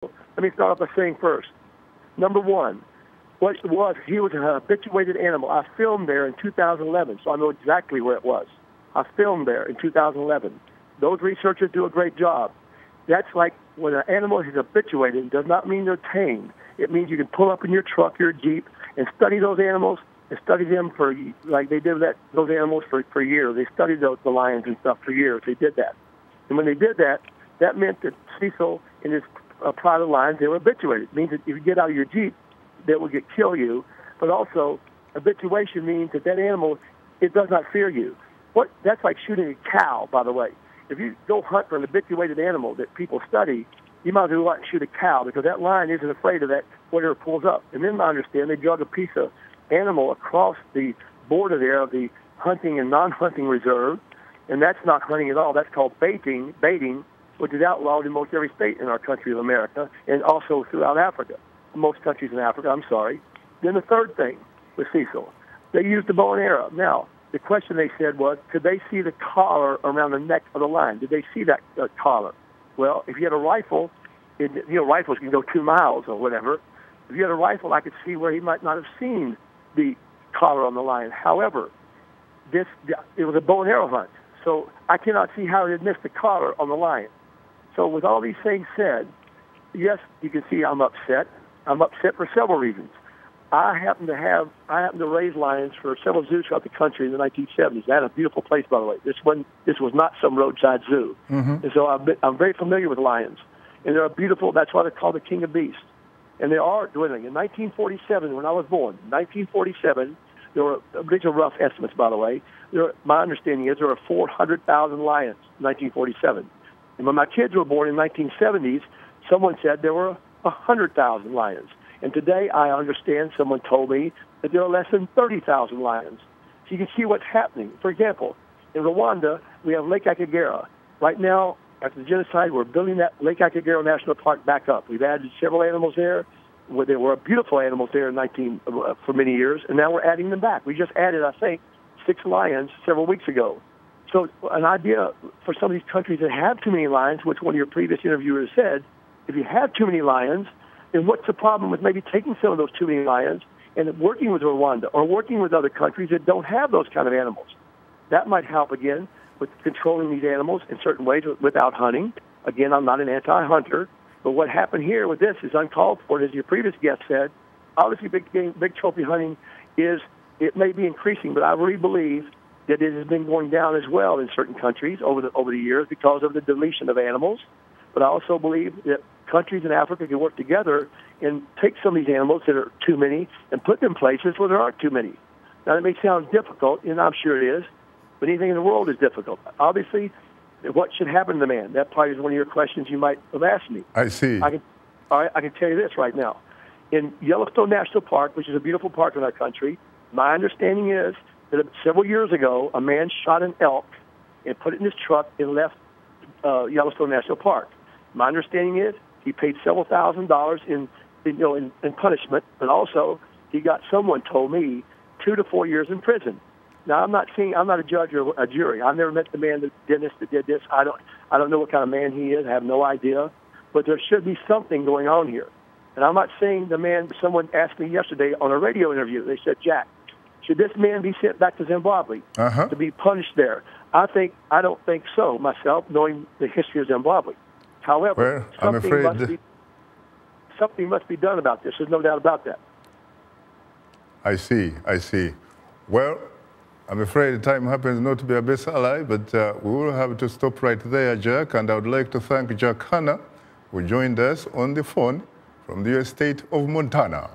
Let me start off by saying first, number one, what it was, he was an habituated animal. I filmed there in 2011, so I know exactly where it was. I filmed there in 2011. Those researchers do a great job. That's like when an animal is habituated, it does not mean they're tamed. It means you can pull up in your truck, your Jeep, and study those animals and study them for, like they did those animals for years. They studied the lions and stuff for years. They did that. And when they did that, that meant that Cecil and his pride of lions, they were habituated. It means that if you get out of your Jeep, they will kill you. But also, habituation means that animal, it does not fear you. That's like shooting a cow, by the way. If you go hunt for an habituated animal that people study, you might as well shoot a cow because that lion isn't afraid of that, whatever pulls up. And then I understand they drug a piece of animal across the border there of the hunting and non-hunting reserve, and that's not hunting at all. That's called baiting, which is outlawed in most every state in our country of America and also throughout Africa. Most countries in Africa, I'm sorry. Then the third thing with Cecil, they used the bow and arrow. Now, the question they said was, could they see the collar around the neck of the lion? Did they see that collar? Well, if you had a rifle, rifles can go 2 miles or whatever. If you had a rifle, I could see where he might not have seen the collar on the lion. However, it was a bow and arrow hunt, so I cannot see how he had missed the collar on the lion. So with all these things said, yes, you can see I'm upset. I'm upset for several reasons. I happen to raise lions for several zoos throughout the country in the 1970s. I had a beautiful place, by the way. This was not some roadside zoo. Mm-hmm. And so I'm very familiar with lions. And they're beautiful. That's why they're called the king of beasts. And they are dwindling. In 1947, when I was born, 1947, there were, these are rough estimates, by the way. My understanding is there were 400,000 lions in 1947. And when my kids were born in the 1970s, someone said there were 100,000 lions. And today, I understand, someone told me that there are less than 30,000 lions. So you can see what's happening. For example, in Rwanda, we have Lake Akagera. Right now, after the genocide, we're building that Lake Akagera National Park back up. We've added several animals there. There were beautiful animals there for many years, and now we're adding them back. We just added, I think, 6 lions several weeks ago. So an idea for some of these countries that have too many lions, which one of your previous interviewers said, if you have too many lions, then what's the problem with maybe taking some of those too many lions and working with Rwanda or working with other countries that don't have those kind of animals? That might help, again, with controlling these animals in certain ways without hunting. Again, I'm not an anti-hunter, but what happened here with this is uncalled for. As your previous guest said, obviously big trophy hunting it may be increasing, but I really believe that it has been going down as well in certain countries over the years because of the deletion of animals. But I also believe that countries in Africa can work together and take some of these animals that are too many and put them places where there aren't too many. Now, that may sound difficult, and I'm sure it is, but anything in the world is difficult. Obviously, what should happen to the man? That probably is one of your questions you might have asked me. I see. I can tell you this right now. In Yellowstone National Park, which is a beautiful park in our country, my understanding is that several years ago, a man shot an elk and put it in his truck and left Yellowstone National Park. My understanding is he paid several $1,000s in punishment, but also he got, someone told me, 2 to 4 years in prison. Now, I'm not a judge or a jury. I've never met the man that did this. I don't know what kind of man he is. I have no idea. But there should be something going on here. And I'm not saying the man, someone asked me yesterday on a radio interview, they said, Jack, should this man be sent back to Zimbabwe to be punished there? I don't think so myself, knowing the history of Zimbabwe. However, something must be done about this. There's no doubt about that. I see. Well, I'm afraid the time happens not to be a best ally, but we will have to stop right there, Jack. And I would like to thank Jack Hanna, who joined us on the phone from the US state of Montana.